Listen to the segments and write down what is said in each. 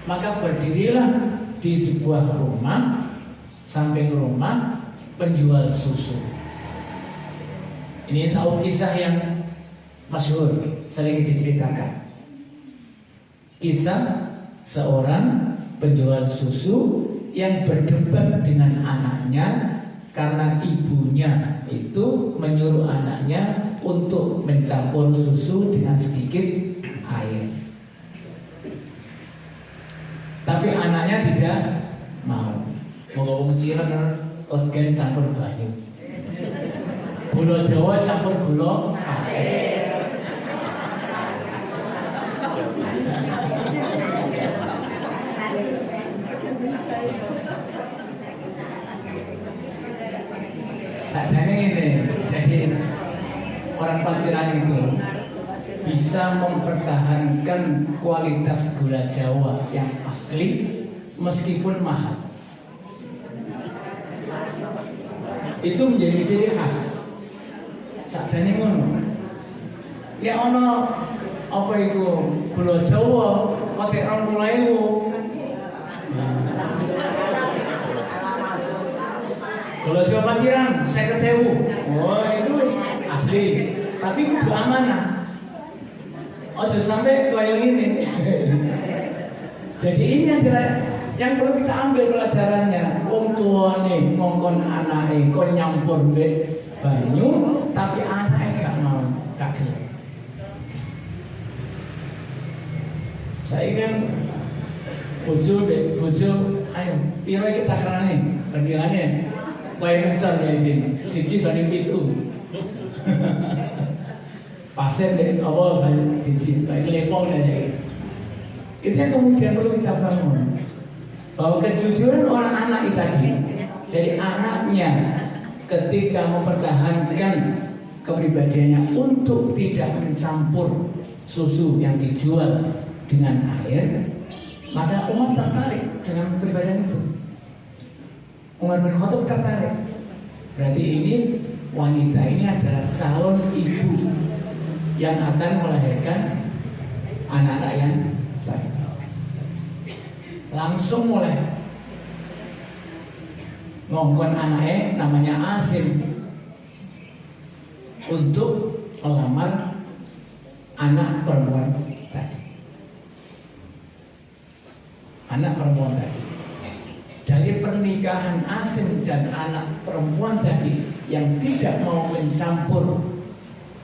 Maka berdirilah di sebuah rumah, samping rumah penjual susu. Ini satu kisah yang masyhur, sering diceritakan. Kisah seorang penjual susu yang berdebat dengan anaknya karena ibunya itu menyuruh anaknya untuk mencampur susu dengan sedikit air. Tapi anaknya tidak mau. Mau menciran legen campur banyu. Gula Jawa campur gula pasir. Sajane ini, jadi orang Paciran itu bisa mempertahankan kualitas gula Jawa yang asli meskipun mahal. Itu menjadi ciri khas. Sajane ngono. Ya ono apa iku gula Jawa pakai 20.000. Gula Jawa Paciran 50.000. Oh, itu asli. Tapi kudu amanah. Ojo sampai kayak ini. Jadi ini adalah yang perlu kita ambil pelajarannya. Wong tuane ngongkon anake kon nyampur mbek banyu, tapi anake gak mau, gak gelem. Saya kan bojo, ayo piro iki takarane? Bandingane kowe ngecer ya iki. Siji banding 7. Pasien deh, awal banyak siji, baik lepong deh. Itu yang kemudian perlu kita bangun. Bahwa kejujuran orang anak itu tadi, jadi anaknya ketika mempertahankan kepribadiannya untuk tidak mencampur susu yang dijual dengan air, maka Umar tertarik dengan kepribadian itu. Umar bin Khattab tertarik. Berarti ini wanita ini adalah calon ibu yang akan melahirkan anak-anak yang baik. Langsung mulai ngongkon anaknya namanya Asim untuk melamar anak perempuan tadi. Anak perempuan tadi. Dari pernikahan Asim dan anak perempuan tadi yang tidak mau mencampur,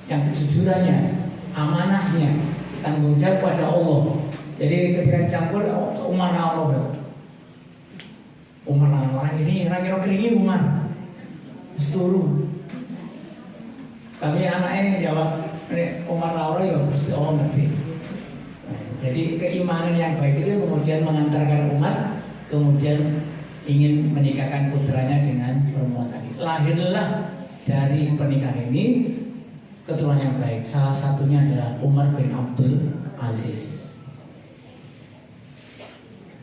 yang kejujurannya, amanahnya, tanggung jawab pada Allah. Jadi ketika campur Umar Allah, orang ini kira keringi Umar, seturu. Tapi anaknya jawab, Umar Allah ya pasti Allah ngerti. Jadi keimanan yang baik itu kemudian mengantarkan Umar kemudian ingin menikahkan putranya dengan perempuan tadi. Lahirlah dari pernikahan ini keturunan yang baik. Salah satunya adalah Umar bin Abdul Aziz.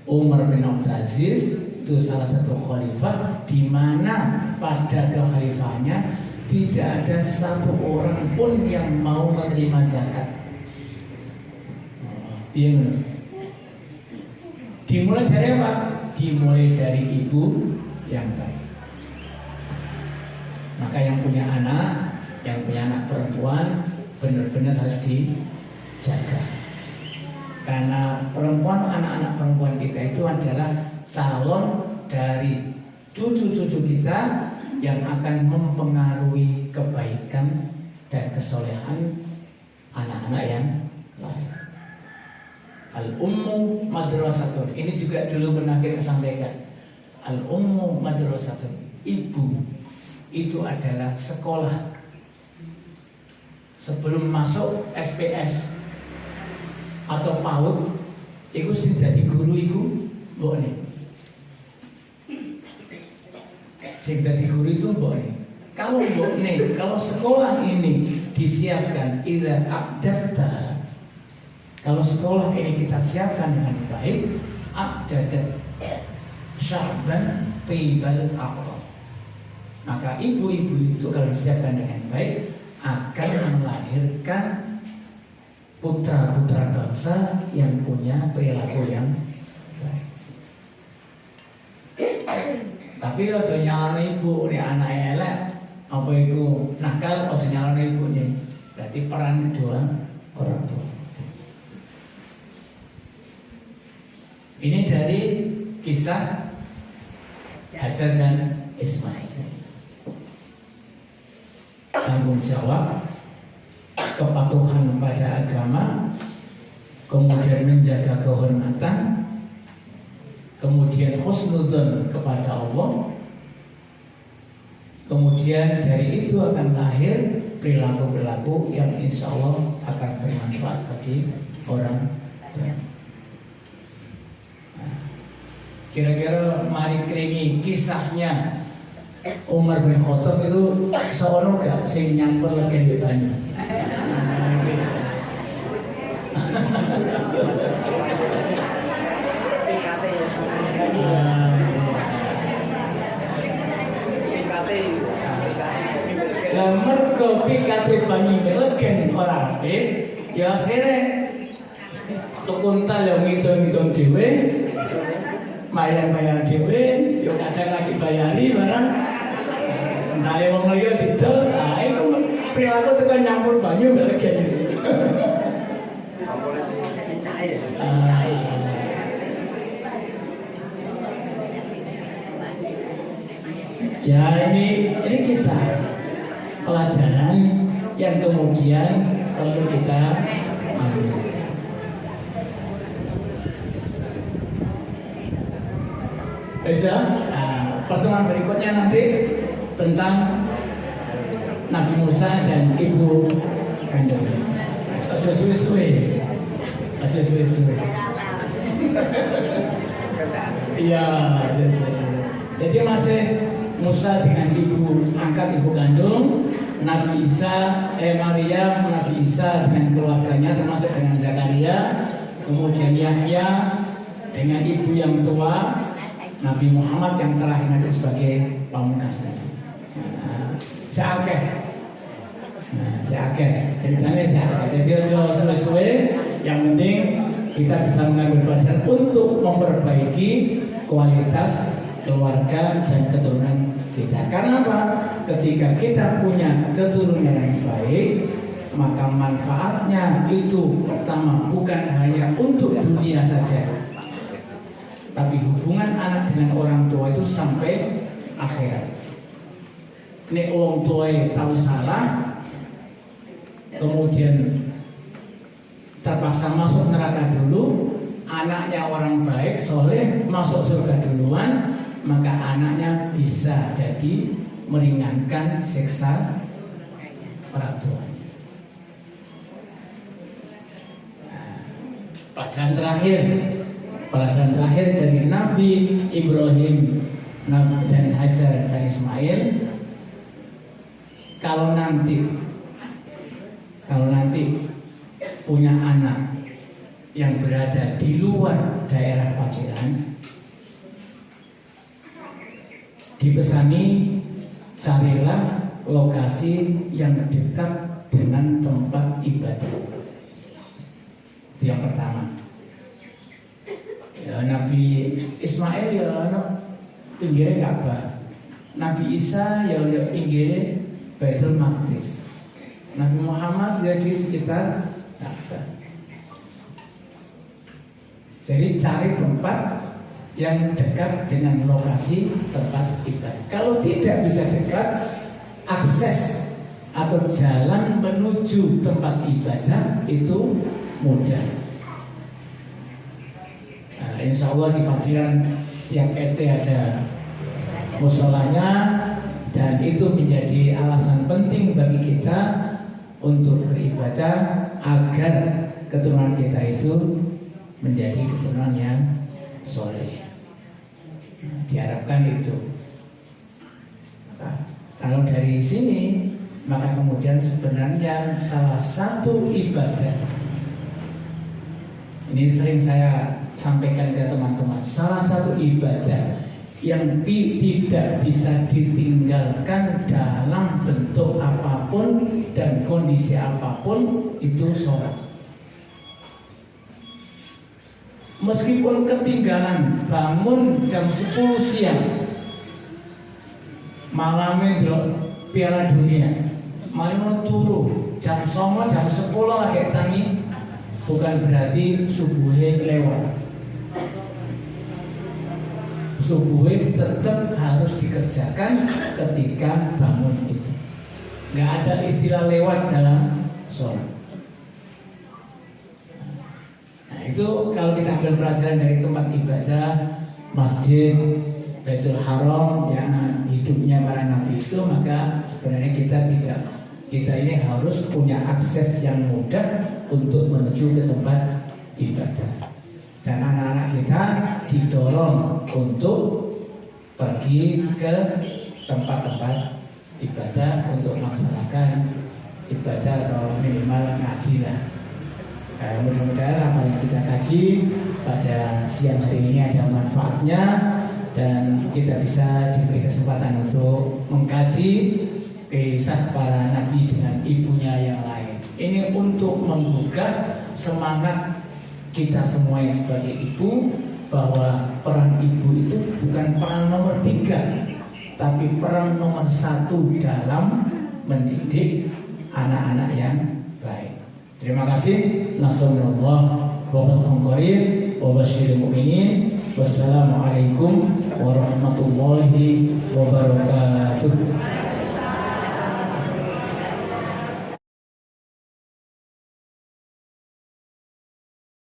Umar bin Abdul Aziz itu salah satu khalifah di mana pada kekhalifahannya tidak ada satu orang pun yang mau menerima zakat. Dimulai dari apa? Dimulai dari ibu yang baik. Maka yang punya anak perempuan benar-benar harus dijaga. Karena perempuan, anak-anak perempuan kita itu adalah calon dari cucu-cucu kita yang akan mempengaruhi kebaikan dan kesolehan anak-anak yang lain. Al-ummu madrasatun. Ini juga dulu pernah kita sampaikan. Al-ummu madrasatun. Ibu itu adalah sekolah. Sebelum masuk SPS atau PAUD, iku sing dadi guru iku mbokne. Sing dadi guru itu mbokne. Kalau mbokne, kalau sekolah ini disiapkan ila abdata, kalau sekolah ini kita siapkan dengan baik, abdadat syahban tibal aqrab, maka ibu-ibu itu kalau disiapkan dengan baik akan melahirkan putra-putra bangsa yang punya perilaku yang Tapi aja nyalano ibu, nek anake elek apa iku nakal aja nyalano ibune. Berarti peran kedua orang tua. Ini dari kisah Hajar dan Ismail. Tanggung jawab, kepatuhan pada agama, kemudian menjaga kehormatan, kemudian husnudzon kepada Allah, kemudian dari itu akan lahir perilaku-perilaku yang insya Allah akan bermanfaat bagi orang tua. Kira-kira mari keringi kisahnya Umar bin Khattab itu seorang gak sing nyampur lagi di banyu. Lah mergo pikate banyu legen ora apik, ya akhire tukuntal yang ngitung-ngitung dhewe, bayar dhewe, yo kadang lagi bayari barang. Nah, wong liya didol, ah itu perilaku tekan nyampur banyu legen. Ya ini kisah pelajaran yang kemudian perlu kita ambil. Bisa? Pertemuan berikutnya nanti tentang Nabi Musa dan ibu kandung. Aja suwe-suwe. Iya, jadi masih Musa dengan ibu angkat, ibu kandung, Nabi Maryam, Nabi Isa dengan keluarganya termasuk dengan Zakaria, kemudian Yahya dengan ibu yang tua, Nabi Muhammad yang terakhir nanti sebagai pamungkasnya. Seakeh ceritanya seakeh. Jadi ojo suwe-suwe, yang penting kita bisa mengambil pelajaran untuk memperbaiki kualitas keluarga dan keturunan kita. Karena apa? Ketika kita punya keturunan yang baik, maka manfaatnya itu pertama bukan hanya untuk dunia saja, tapi hubungan anak dengan orang tua itu sampai akhirat. Nek orang tua tahu salah, kemudian terpaksa masuk neraka dulu, anaknya orang baik, soleh, masuk surga duluan, maka anaknya bisa jadi meringankan siksa orang tuanya. Pelajaran terakhir dari Nabi Ibrahim dan Hajar dan Ismail, kalau nanti punya anak yang berada di luar daerah Paciran, dipesani carilah lokasi yang dekat dengan tempat ibadah. Itu yang pertama. Ya, Nabi Ismail ya pinggirnya Ka'bah, Nabi Isa ya udah pinggirnya Baitul Maqdis, Nabi Muhammad ya di sekitar Ka'bah. Jadi cari tempat yang dekat dengan lokasi tempat ibadah. Kalau tidak bisa dekat, akses atau jalan menuju tempat ibadah itu mudah. Nah, insya Allah di Paciran tiap RT ada musolanya, dan itu menjadi alasan penting bagi kita untuk beribadah agar keturunan kita itu menjadi keturunan yang soleh. Diharapkan itu. Kalau dari sini, maka kemudian sebenarnya salah satu ibadah, ini sering saya sampaikan ke teman-teman, salah satu ibadah yang tidak bisa ditinggalkan dalam bentuk apapun dan kondisi apapun itu sholat. Meskipun ketinggalan bangun jam 10 siang, Malamnya delok Piala Dunia. Mari turu jam 9 jam 10 lagi tangi, bukan berarti subuhnya lewat. Subuhnya tetap harus dikerjakan ketika bangun itu. Nggak ada istilah lewat dalam sholat. Nah itu kalau kita ambil pelajaran dari tempat ibadah, masjid, Baitul Haram yang hidupnya para nabi itu, maka sebenarnya kita ini harus punya akses yang mudah untuk menuju ke tempat ibadah. Dan anak-anak kita didorong untuk pergi ke tempat-tempat ibadah untuk melaksanakan ibadah atau minimal ngaji lah. Mudah-mudahan apa yang kita kaji pada siang hari ini ada manfaatnya dan kita bisa diberi kesempatan untuk mengkaji kisah para nabi dengan ibunya yang lain. Ini untuk menggugah semangat kita semua yang sebagai ibu, bahwa peran ibu itu bukan peran nomor 3, tapi peran nomor 1 dalam mendidik anak-anak yang baik. Terima kasih. Nasrullah wa fathun qarib wa basyiril mu'minin. Wassalamualaikum warahmatullahi wabarakatuh.